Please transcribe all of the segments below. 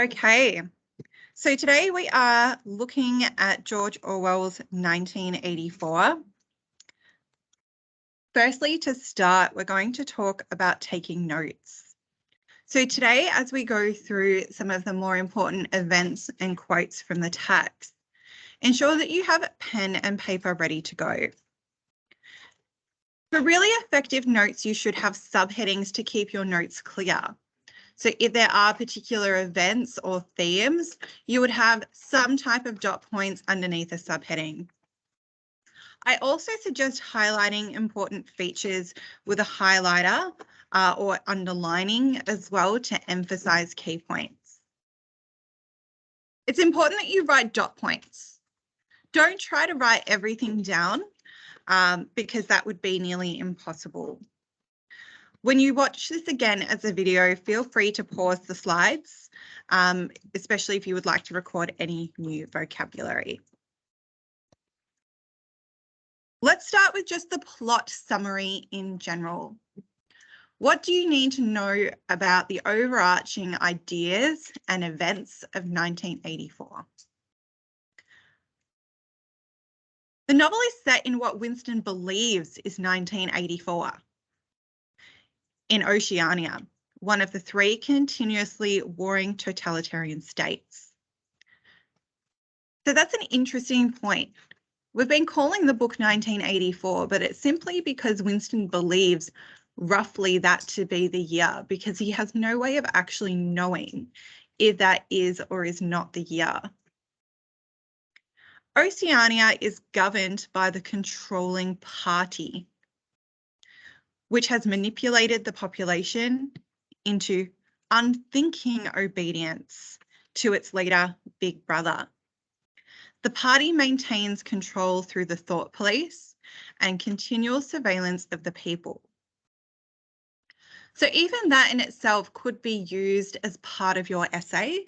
Okay, so today we are looking at George Orwell's 1984. Firstly, to start, we're going to talk about taking notes. So today, as we go through some of the more important events and quotes from the text, ensure that you have pen and paper ready to go. For really effective notes, you should have subheadings to keep your notes clear. So if there are particular events or themes, you would have some type of dot points underneath a subheading. I also suggest highlighting important features with a highlighter or underlining as well to emphasize key points. It's important that you write dot points. Don't try to write everything down because that would be nearly impossible. When you watch this again as a video, feel free to pause the slides, especially if you would like to record any new vocabulary. Let's start with just the plot summary in general. What do you need to know about the overarching ideas and events of 1984? The novel is set in what Winston believes is 1984. In Oceania, one of the three continuously warring totalitarian states. So that's an interesting point. We've been calling the book 1984, but it's simply because Winston believes roughly that to be the year, because he has no way of actually knowing if that is or is not the year. Oceania is governed by the controlling party, which has manipulated the population into unthinking obedience to its leader, Big Brother. The party maintains control through the thought police and continual surveillance of the people. So even that in itself could be used as part of your essay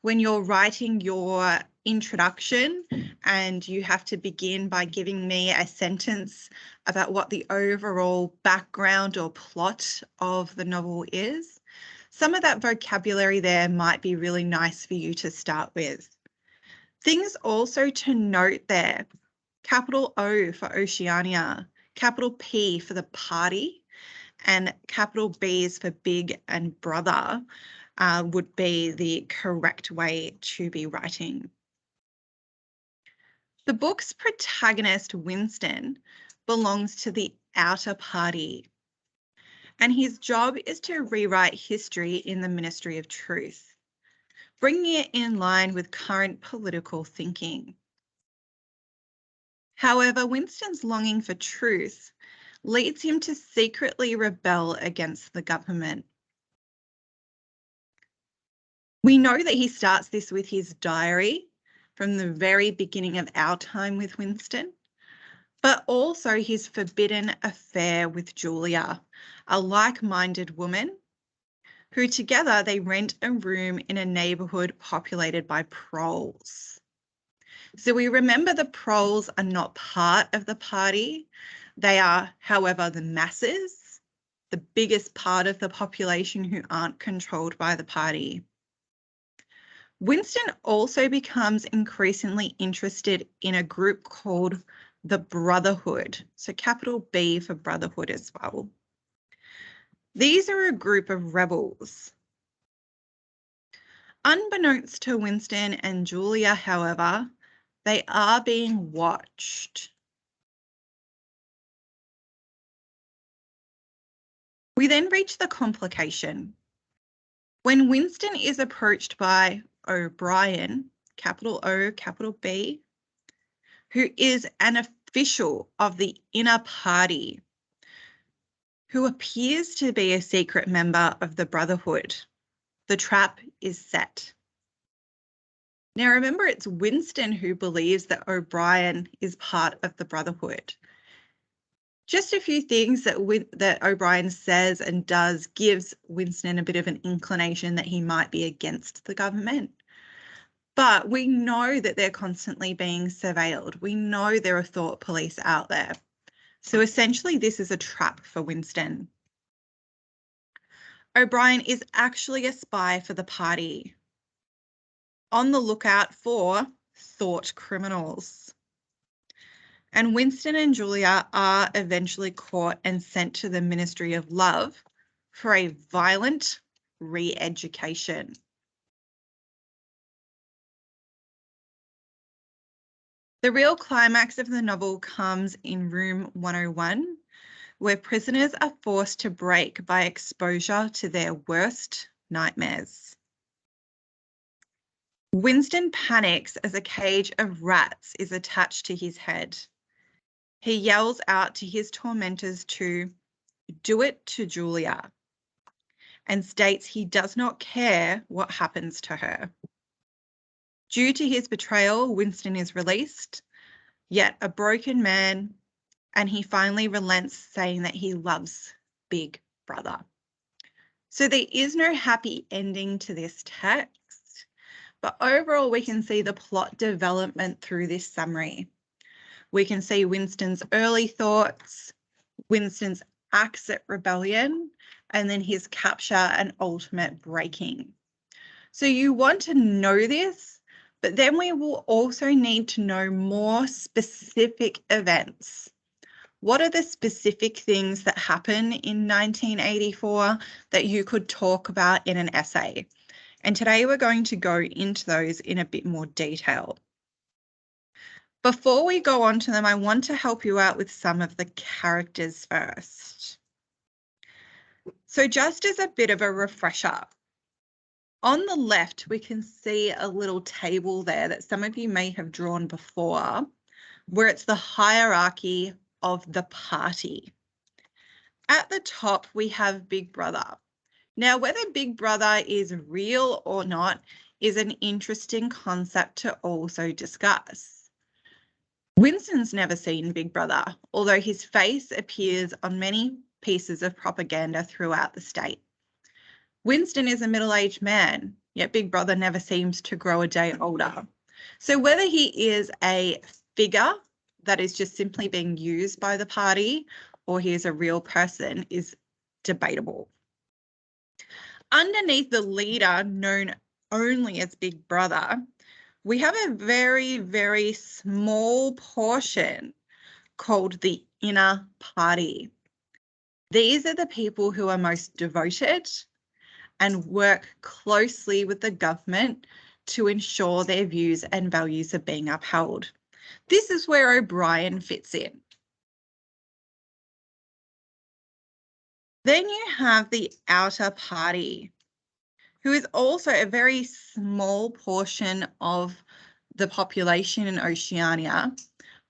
when you're writing your introduction and you have to begin by giving me a sentence about what the overall background or plot of the novel is. Some of that vocabulary there might be really nice for you to start with. Things also to note there, capital O for Oceania, capital P for the party, and capital B's for Big and Brother would be the correct way to be writing. The book's protagonist, Winston, belongs to the outer party, and his job is to rewrite history in the Ministry of Truth, bringing it in line with current political thinking. However, Winston's longing for truth leads him to secretly rebel against the government. We know that he starts this with his diary from the very beginning of our time with Winston, but also his forbidden affair with Julia, a like-minded woman who together they rent a room in a neighbourhood populated by proles. So we remember the proles are not part of the party. They are, however, the masses, the biggest part of the population who aren't controlled by the party. Winston also becomes increasingly interested in a group called the Brotherhood, so capital B for Brotherhood as well. These are a group of rebels. Unbeknownst to Winston and Julia, however, they are being watched. We then reach the complication. When Winston is approached by O'Brien, capital O, capital B, who is an official of the inner party, who appears to be a secret member of the Brotherhood, the trap is set. Now remember, it's Winston who believes that O'Brien is part of the Brotherhood. Just a few things that O'Brien says and does gives Winston a bit of an inclination that he might be against the government. But we know that they're constantly being surveilled. We know there are thought police out there. So essentially, this is a trap for Winston. O'Brien is actually a spy for the party. on the lookout for thought criminals. And Winston and Julia are eventually caught and sent to the Ministry of Love for a violent re-education. The real climax of the novel comes in room 101, where prisoners are forced to break by exposure to their worst nightmares. Winston panics as a cage of rats is attached to his head. He yells out to his tormentors to do it to Julia and states he does not care what happens to her. Due to his betrayal, Winston is released, yet a broken man, and he finally relents, saying that he loves Big Brother. So there is no happy ending to this text, but overall we can see the plot development through this summary. We can see Winston's early thoughts, Winston's acts at rebellion, and then his capture and ultimate breaking. So you want to know this, but then we will also need to know more specific events. What are the specific things that happen in 1984 that you could talk about in an essay? And today we're going to go into those in a bit more detail. Before we go on to them, I want to help you out with some of the characters first. So just as a bit of a refresher, on the left, we can see a little table there that some of you may have drawn before, where it's the hierarchy of the party. At the top, we have Big Brother. Now, whether Big Brother is real or not is an interesting concept to also discuss. Winston's never seen Big Brother, although his face appears on many pieces of propaganda throughout the state. Winston is a middle-aged man, yet Big Brother never seems to grow a day older. So whether he is a figure that is just simply being used by the party or he is a real person is debatable. Underneath the leader, known only as Big Brother, we have a very, very small portion called the inner party. These are the people who are most devoted and work closely with the government to ensure their views and values are being upheld. This is where O'Brien fits in. Then you have the outer party, who is also a very small portion of the population in Oceania,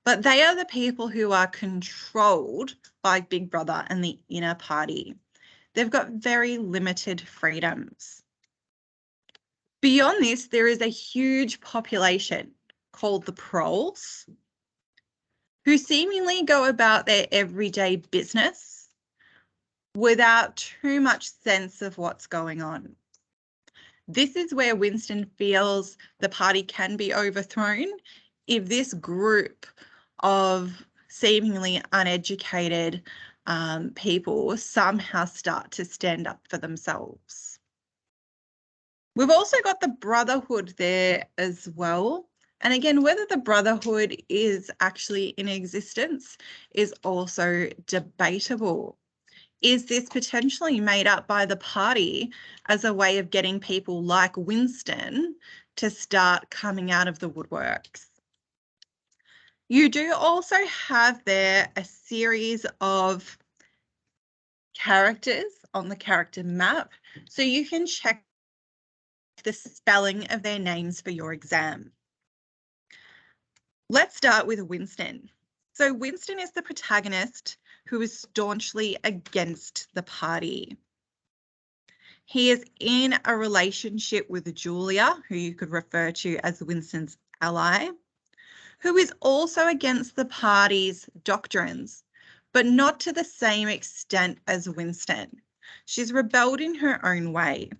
but they are the people who are controlled by Big Brother and the inner party. They've got very limited freedoms. Beyond this, there is a huge population called the proles, who seemingly go about their everyday business without too much sense of what's going on. This is where Winston feels the party can be overthrown if this group of seemingly uneducated people somehow start to stand up for themselves. We've also got the Brotherhood there as well. And again, whether the Brotherhood is actually in existence is also debatable. Is this potentially made up by the party as a way of getting people like Winston to start coming out of the woodworks? You do also have there a series of characters on the character map, so you can check the spelling of their names for your exam. Let's start with Winston. So Winston is the protagonist who is staunchly against the party. He is in a relationship with Julia, who you could refer to as Winston's ally, who is also against the party's doctrines, but not to the same extent as Winston. She's rebelled in her own way.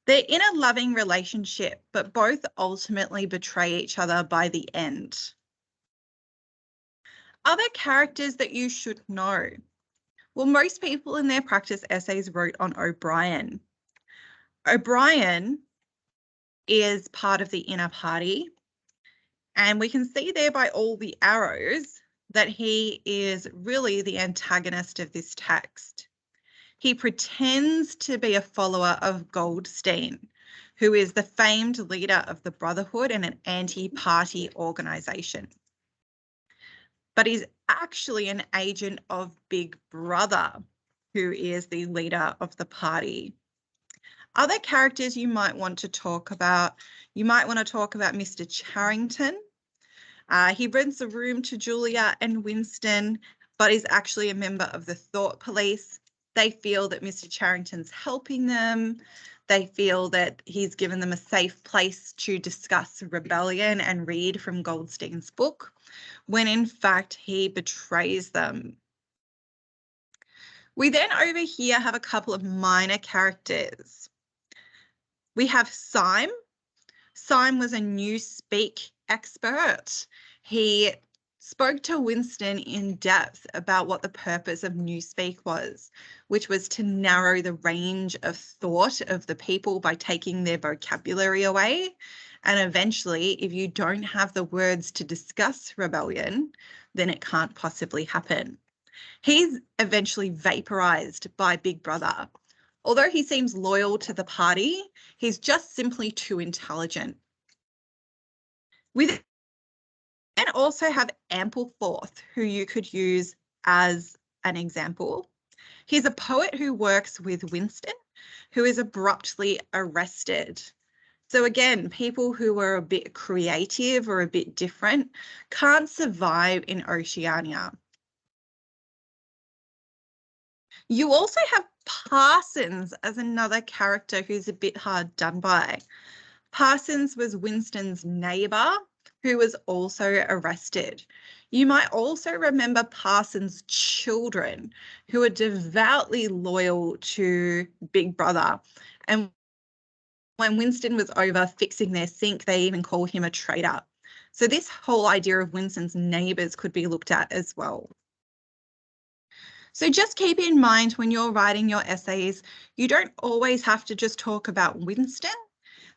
They're in a loving relationship, but both ultimately betray each other by the end. Other characters that you should know. Well, most people in their practice essays wrote on O'Brien. O'Brien is part of the inner party. And we can see there by all the arrows that he is really the antagonist of this text. He pretends to be a follower of Goldstein, who is the famed leader of the Brotherhood and an anti-party organisation. But he's actually an agent of Big Brother, who is the leader of the party. Other characters you might want to talk about, you might want to talk about Mr. Charrington. He rents a room to Julia and Winston, but is actually a member of the Thought Police. They feel that Mr. Charrington's helping them. They feel that he's given them a safe place to discuss rebellion and read from Goldstein's book, when in fact he betrays them. We then over here have a couple of minor characters. We have Syme. Syme was a newspeak expert. He spoke to Winston in depth about what the purpose of newspeak was, which was to narrow the range of thought of the people by taking their vocabulary away. And eventually, if you don't have the words to discuss rebellion, then it can't possibly happen. He's eventually vaporized by Big Brother. Although he seems loyal to the party, he's just simply too intelligent. We then also have Ampleforth, who you could use as an example. He's a poet who works with Winston, who is abruptly arrested. So again, people who are a bit creative or a bit different can't survive in Oceania. You also have Parsons as another character who's a bit hard done by. Parsons was Winston's neighbour who was also arrested. You might also remember Parsons' children who are devoutly loyal to Big Brother. And when Winston was over fixing their sink, they even called him a traitor. So this whole idea of Winston's neighbours could be looked at as well. So just keep in mind when you're writing your essays, you don't always have to just talk about Winston.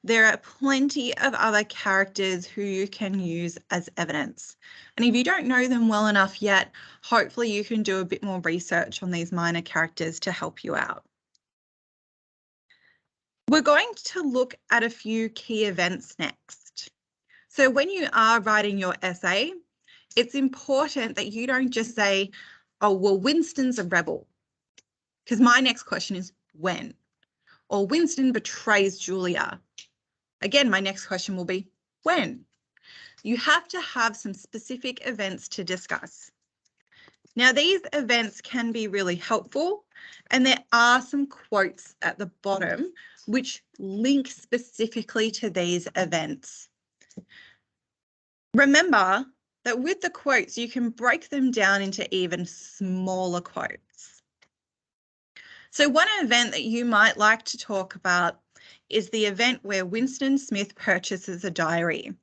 There are plenty of other characters who you can use as evidence. And if you don't know them well enough yet, hopefully you can do a bit more research on these minor characters to help you out. We're going to look at a few key events next. So when you are writing your essay, it's important that you don't just say, oh, well, Winston's a rebel. Because my next question is when? Or Winston betrays Julia. Again, my next question will be when? You have to have some specific events to discuss. Now, these events can be really helpful, and there are some quotes at the bottom which link specifically to these events. Remember that with the quotes, you can break them down into even smaller quotes. So one event that you might like to talk about is the event where Winston Smith purchases a diary.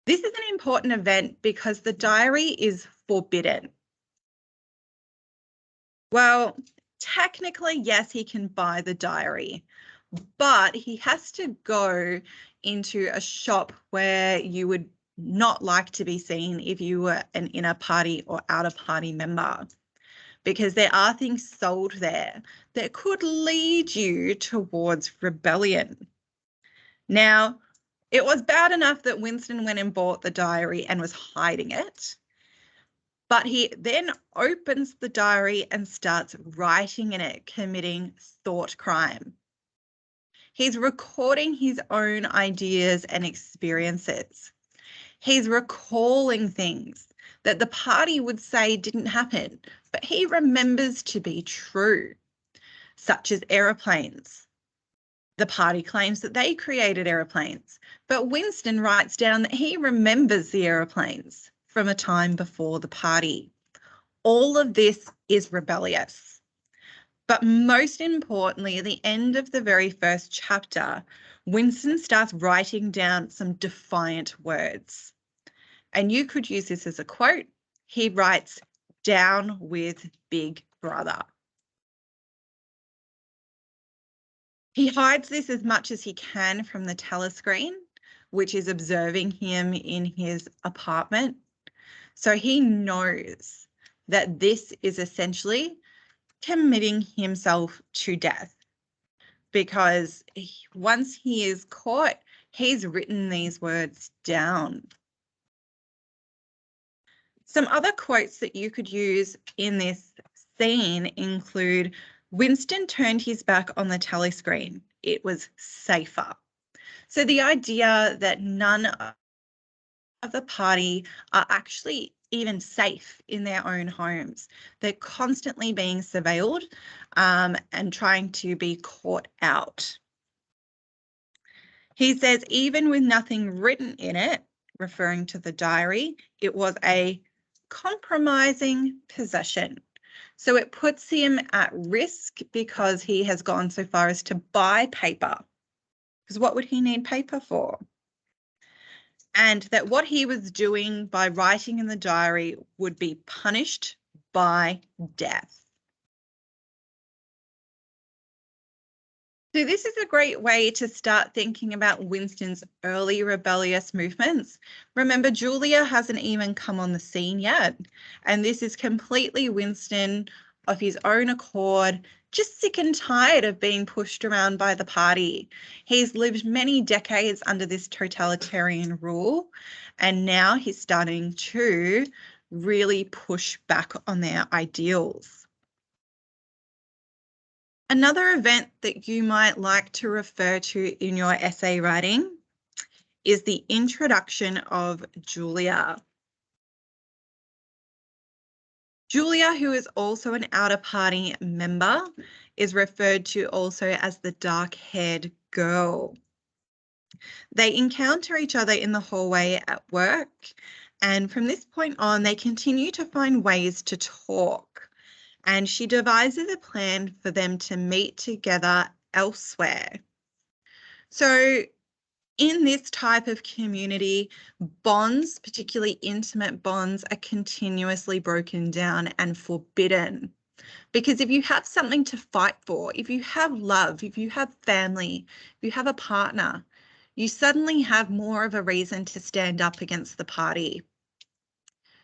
This is an important event because the diary is forbidden. Well, technically, yes, he can buy the diary, but he has to go into a shop where you would not like to be seen if you were an inner party or outer party member, because there are things sold there that could lead you towards rebellion. Now, it was bad enough that Winston went and bought the diary and was hiding it, but he then opens the diary and starts writing in it, committing thought crime. He's recording his own ideas and experiences. He's recalling things that the party would say didn't happen, but he remembers to be true, such as aeroplanes. The party claims that they created aeroplanes, but Winston writes down that he remembers the aeroplanes from a time before the party. All of this is rebellious. But most importantly, at the end of the very first chapter, Winston starts writing down some defiant words. And you could use this as a quote. He writes, "Down with Big Brother." He hides this as much as he can from the telescreen, which is observing him in his apartment. So he knows that this is essentially committing himself to death, because once he is caught, he's written these words down. Some other quotes that you could use in this scene include, Winston turned his back on the telescreen. It was safer. So the idea that none of the party are actually even safe in their own homes. They're constantly being surveilled and trying to be caught out. He says, even with nothing written in it, referring to the diary, it was a compromising possession. So it puts him at risk because he has gone so far as to buy paper. Because what would he need paper for? And that what he was doing by writing in the diary would be punished by death. So this is a great way to start thinking about Winston's early rebellious movements. Remember, Julia hasn't even come on the scene yet, and this is completely Winston of his own accord, just sick and tired of being pushed around by the party. He's lived many decades under this totalitarian rule, and now he's starting to really push back on their ideals. Another event that you might like to refer to in your essay writing is the introduction of Julia. Julia, who is also an outer party member, is referred to also as the dark-haired girl. They encounter each other in the hallway at work, and from this point on, they continue to find ways to talk. And she devises a plan for them to meet together elsewhere. So in this type of community, bonds, particularly intimate bonds, are continuously broken down and forbidden. Because if you have something to fight for, if you have love, if you have family, if you have a partner, you suddenly have more of a reason to stand up against the party.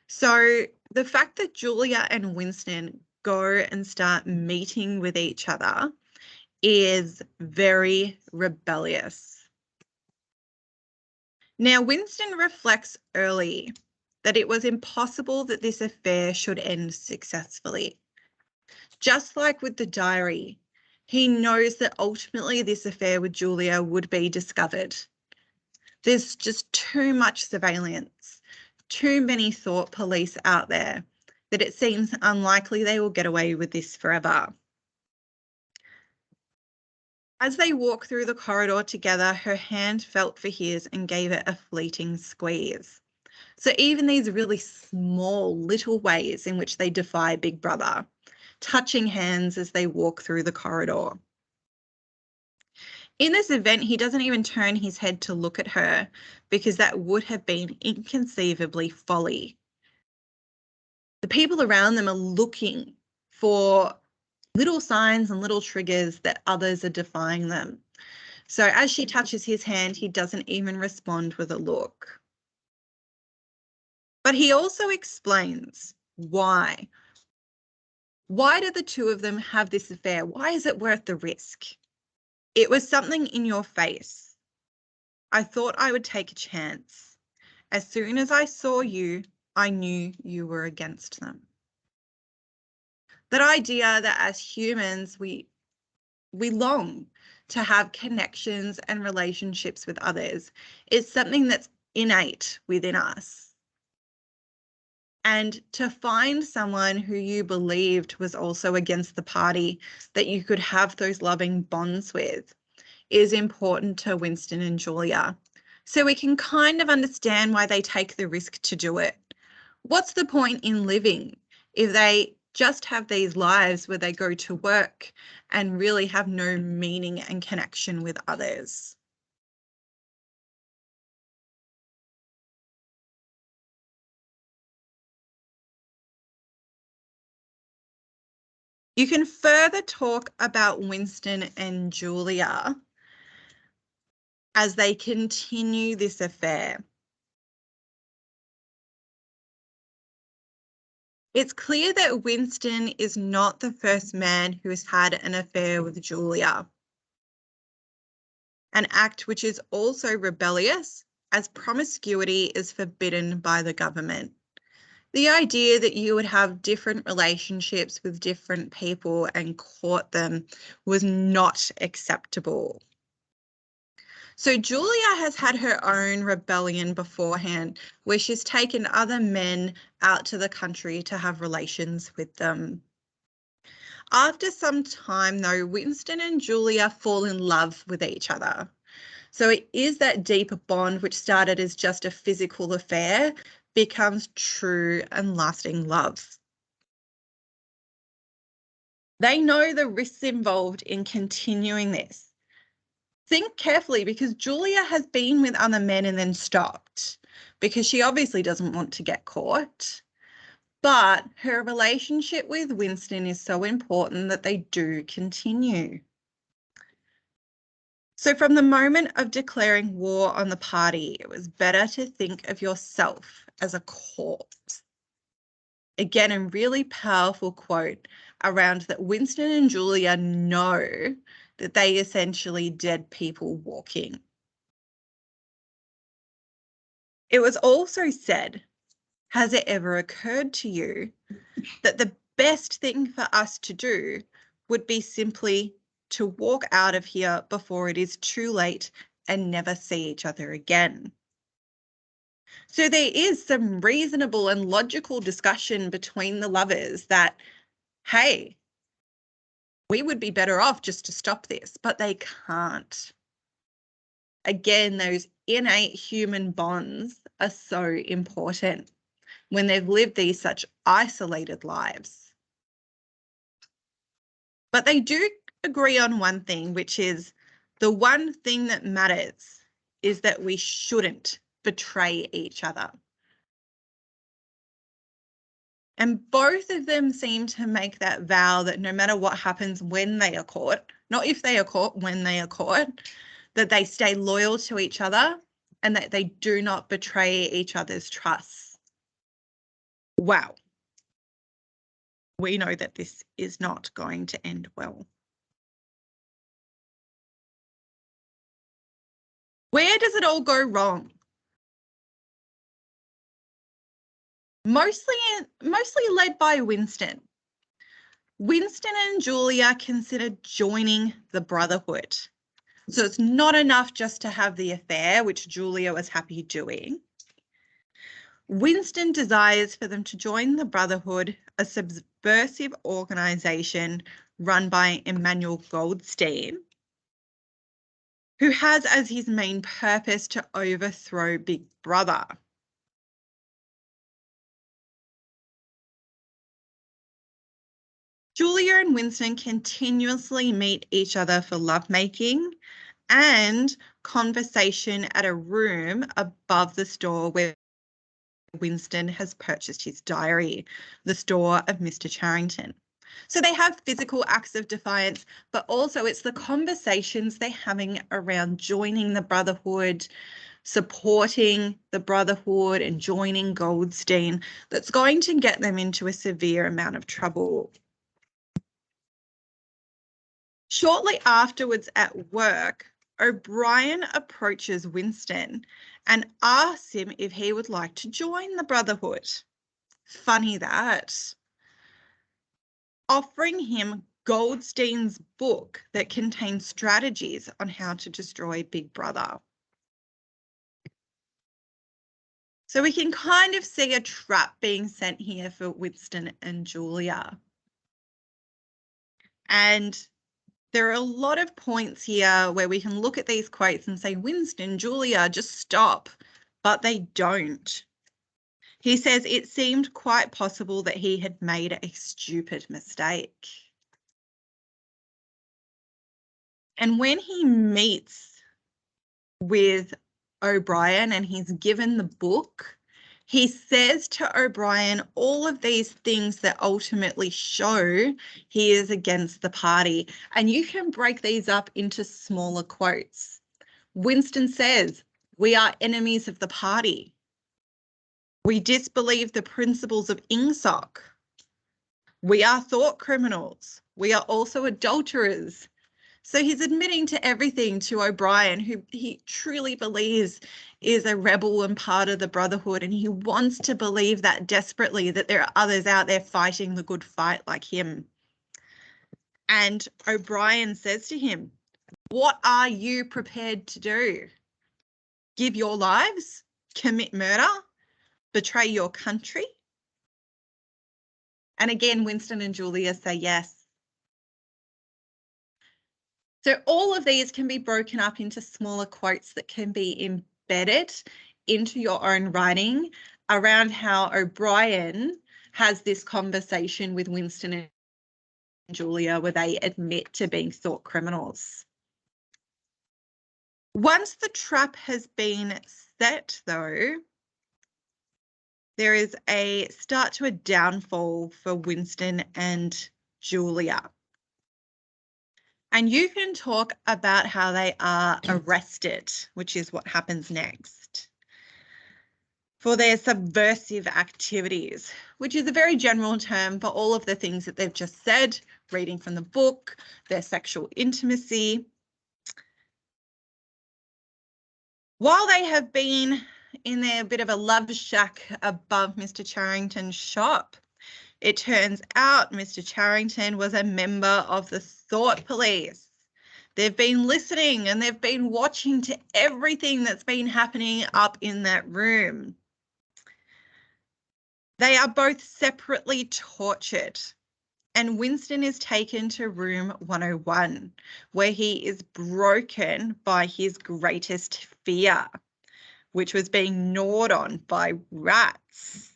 So the fact that Julia and Winston go and start meeting with each other is very rebellious. Now, Winston reflects early that it was impossible that this affair should end successfully. Just like with the diary, he knows that ultimately this affair with Julia would be discovered. There's just too much surveillance, too many thought police out there, that it seems unlikely they will get away with this forever. As they walk through the corridor together, her hand felt for his and gave it a fleeting squeeze. So even these really small little ways in which they defy Big Brother, touching hands as they walk through the corridor. In this event, he doesn't even turn his head to look at her because that would have been inconceivably folly. The people around them are looking for little signs and little triggers that others are defying them. So as she touches his hand, he doesn't even respond with a look. But he also explains why. Why do the two of them have this affair? Why is it worth the risk? It was something in your face. I thought I would take a chance. As soon as I saw you, I knew you were against them. That idea that as humans, we long to have connections and relationships with others is something that's innate within us. And to find someone who you believed was also against the party that you could have those loving bonds with is important to Winston and Julia. So we can kind of understand why they take the risk to do it. What's the point in living if they just have these lives where they go to work and really have no meaning and connection with others? You can further talk about Winston and Julia as they continue this affair. It's clear that Winston is not the first man who has had an affair with Julia, an act which is also rebellious, as promiscuity is forbidden by the government. The idea that you would have different relationships with different people and court them was not acceptable. So Julia has had her own rebellion beforehand, where she's taken other men out to the country to have relations with them. After some time, though, Winston and Julia fall in love with each other. So it is that deeper bond which started as just a physical affair becomes true and lasting love. They know the risks involved in continuing this. Think carefully, because Julia has been with other men and then stopped because she obviously doesn't want to get caught. But her relationship with Winston is so important that they do continue. So from the moment of declaring war on the party, it was better to think of yourself as a corpse. Again, a really powerful quote around that Winston and Julia know that they essentially dead people walking. It was also said, has it ever occurred to you that the best thing for us to do would be simply to walk out of here before it is too late and never see each other again? So there is some reasonable and logical discussion between the lovers that, hey, we would be better off just to stop this, but they can't. Again, those innate human bonds are so important when they've lived these such isolated lives. But they do agree on one thing, which is the one thing that matters is that we shouldn't betray each other. And both of them seem to make that vow that no matter what happens when they are caught, not if they are caught, when they are caught, that they stay loyal to each other and that they do not betray each other's trust. Wow. We know that this is not going to end well. Where does it all go wrong? Mostly led by Winston. Winston and Julia considered joining the Brotherhood. So it's not enough just to have the affair, which Julia was happy doing. Winston desires for them to join the Brotherhood, a subversive organisation run by Emmanuel Goldstein, who has as his main purpose to overthrow Big Brother. Julia and Winston continuously meet each other for lovemaking and conversation at a room above the store where Winston has purchased his diary, the store of Mr. Charrington. So they have physical acts of defiance, but also it's the conversations they're having around joining the Brotherhood, supporting the Brotherhood and joining Goldstein that's going to get them into a severe amount of trouble. Shortly afterwards at work, O'Brien approaches Winston and asks him if he would like to join the Brotherhood. Funny that. Offering him Goldstein's book that contains strategies on how to destroy Big Brother. So we can kind of see a trap being sent here for Winston and Julia. And there are a lot of points here where we can look at these quotes and say, Winston, Julia, just stop. But they don't. He says it seemed quite possible that he had made a stupid mistake. And when he meets with O'Brien and he's given the book, He says to O'Brien all of these things that ultimately show he is against the party. And you can break these up into smaller quotes. Winston says, "We are enemies of the party. We disbelieve the principles of Ingsoc. We are thought criminals. We are also adulterers." So he's admitting to everything to O'Brien, who he truly believes is a rebel and part of the Brotherhood. And he wants to believe that desperately, that there are others out there fighting the good fight like him. And O'Brien says to him, "What are you prepared to do? Give your lives? Commit murder? Betray your country?" And again, Winston and Julia say yes. So all of these can be broken up into smaller quotes that can be embedded into your own writing around how O'Brien has this conversation with Winston and Julia where they admit to being thought criminals. Once the trap has been set, though, there is a start to a downfall for Winston and Julia. And you can talk about how they are arrested, which is what happens next, for their subversive activities, which is a very general term for all of the things that they've just said, reading from the book, their sexual intimacy. While they have been in their bit of a love shack above Mr. Charrington's shop, it turns out Mr. Charrington was a member of the Thought Police. They've been listening and they've been watching to everything that's been happening up in that room. They are both separately tortured, and Winston is taken to room 101, where he is broken by his greatest fear, which was being gnawed on by rats.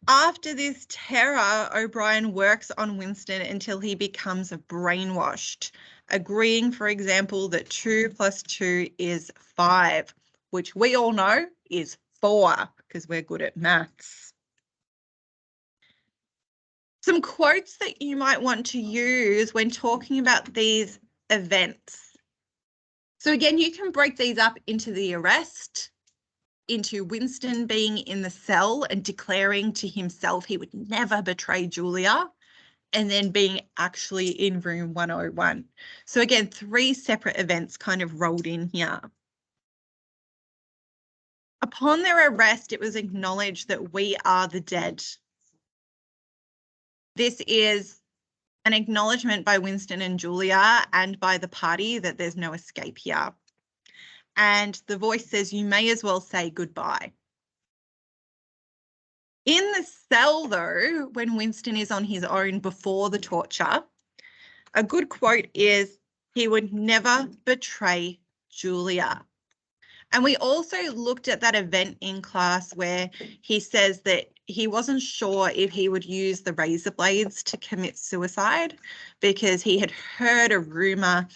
After this terror, O'Brien works on Winston until he becomes brainwashed, agreeing, for example, that 2 + 2 is 5, which we all know is 4 because we're good at maths. Some quotes that you might want to use when talking about these events. So again, you can break these up into the arrest, into Winston being in the cell and declaring to himself he would never betray Julia, and then being actually in room 101. So again, 3 separate events kind of rolled in here. Upon their arrest, it was acknowledged that we are the dead. This is an acknowledgement by Winston and Julia and by the party that there's no escape here. And the voice says, "You may as well say goodbye." In the cell, though, when Winston is on his own before the torture, a good quote is, "He would never betray Julia." And we also looked at that event in class where he says that he wasn't sure if he would use the razor blades to commit suicide because he had heard a rumor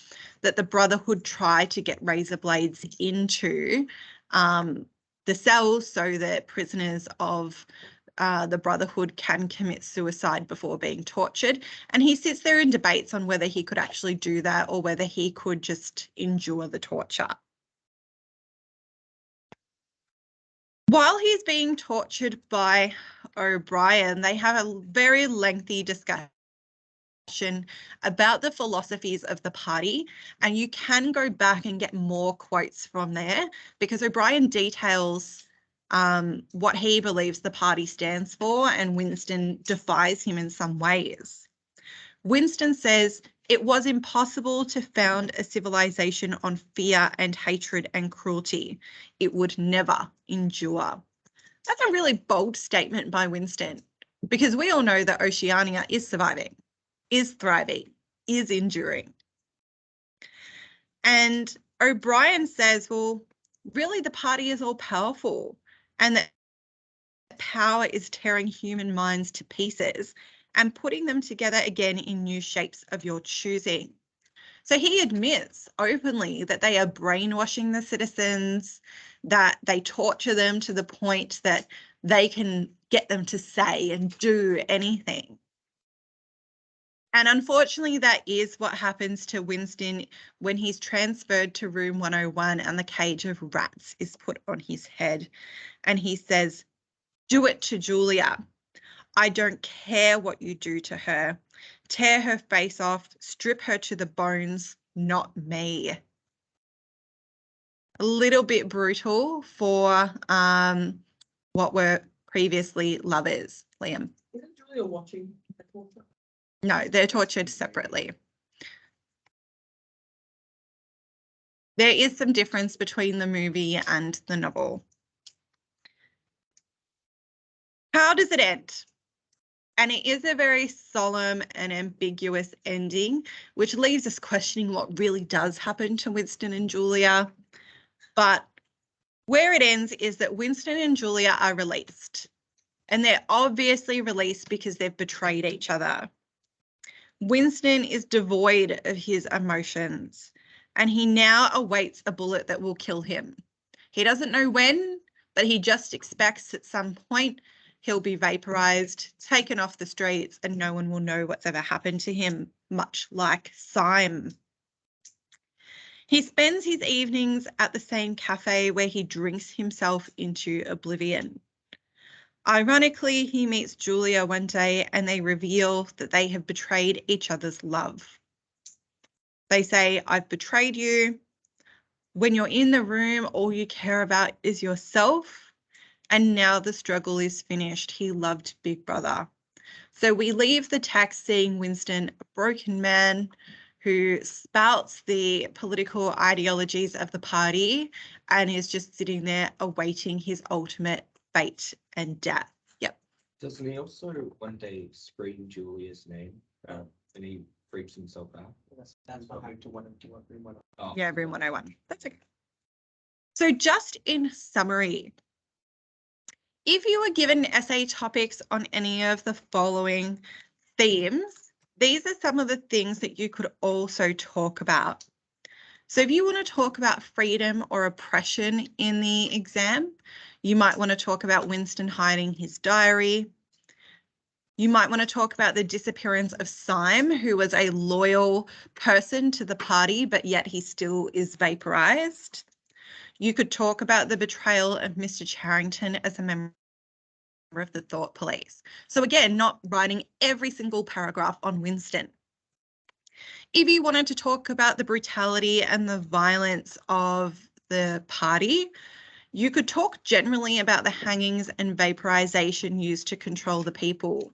that the Brotherhood tried to get razor blades into the cells so that prisoners of the Brotherhood can commit suicide before being tortured. And he sits there and debates on whether he could actually do that or whether he could just endure the torture. While he's being tortured by O'Brien, they have a very lengthy discussion about the philosophies of the party, and you can go back and get more quotes from there because O'Brien details what he believes the party stands for, and Winston defies him in some ways. Winston says, "It was impossible to found a civilization on fear and hatred and cruelty. It would never endure." That's a really bold statement by Winston, because we all know that Oceania is surviving, is thriving, is enduring. And O'Brien says, well, really the party is all powerful and that power is tearing human minds to pieces and putting them together again in new shapes of your choosing. So he admits openly that they are brainwashing the citizens, that they torture them to the point that they can get them to say and do anything. And unfortunately, that is what happens to Winston when he's transferred to room 101 and the cage of rats is put on his head. And he says, "Do it to Julia. I don't care what you do to her. Tear her face off, strip her to the bones, not me." A little bit brutal for what were previously lovers, Liam. Isn't Julia watching the torture? No, they're tortured separately. There is some difference between the movie and the novel. How does it end? And it is a very solemn and ambiguous ending, which leaves us questioning what really does happen to Winston and Julia. But where it ends is that Winston and Julia are released. And they're obviously released because they've betrayed each other. Winston is devoid of his emotions, and he now awaits a bullet that will kill him. He doesn't know when, but he just expects at some point he'll be vaporized, taken off the streets, and no one will know what's ever happened to him, much like Syme. He spends his evenings at the same cafe where he drinks himself into oblivion. Ironically, he meets Julia one day and they reveal that they have betrayed each other's love. They say, "I've betrayed you. When you're in the room, all you care about is yourself. And now the struggle is finished. He loved Big Brother." So we leave the text seeing Winston, a broken man who spouts the political ideologies of the party and is just sitting there awaiting his ultimate fate and death. Yep. Doesn't he also one day scream Julia's name and he freaks himself out? That's what happened to one of two. Oh. Yeah, room 101. That's okay. So just in summary, if you were given essay topics on any of the following themes, these are some of the things that you could also talk about. So if you want to talk about freedom or oppression in the exam, you might want to talk about Winston hiding his diary. You might want to talk about the disappearance of Syme, who was a loyal person to the party, but yet he still is vaporized. You could talk about the betrayal of Mr. Charrington as a member of the Thought Police. So again, not writing every single paragraph on Winston. If you wanted to talk about the brutality and the violence of the party, you could talk generally about the hangings and vaporization used to control the people.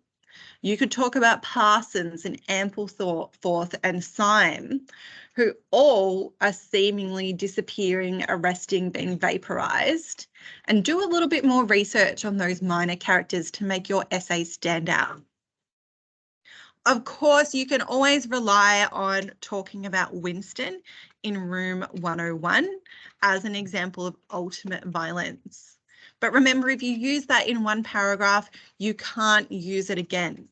You could talk about Parsons and Ampleforth and Syme, who all are seemingly disappearing, arresting, being vaporized, and do a little bit more research on those minor characters to make your essay stand out. Of course, you can always rely on talking about Winston in room 101 as an example of ultimate violence. But remember, if you use that in one paragraph, you can't use it again.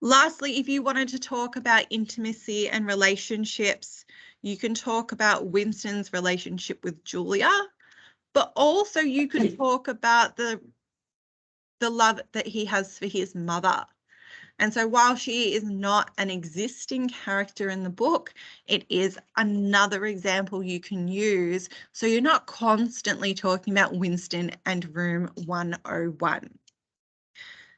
Lastly, if you wanted to talk about intimacy and relationships, you can talk about Winston's relationship with Julia, but also you can talk about the love that he has for his mother. And so while she is not an existing character in the book, it is another example you can use. So you're not constantly talking about Winston and room 101.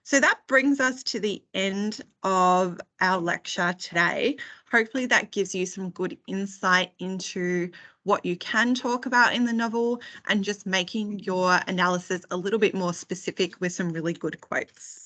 So that brings us to the end of our lecture today. Hopefully that gives you some good insight into what you can talk about in the novel and just making your analysis a little bit more specific with some really good quotes.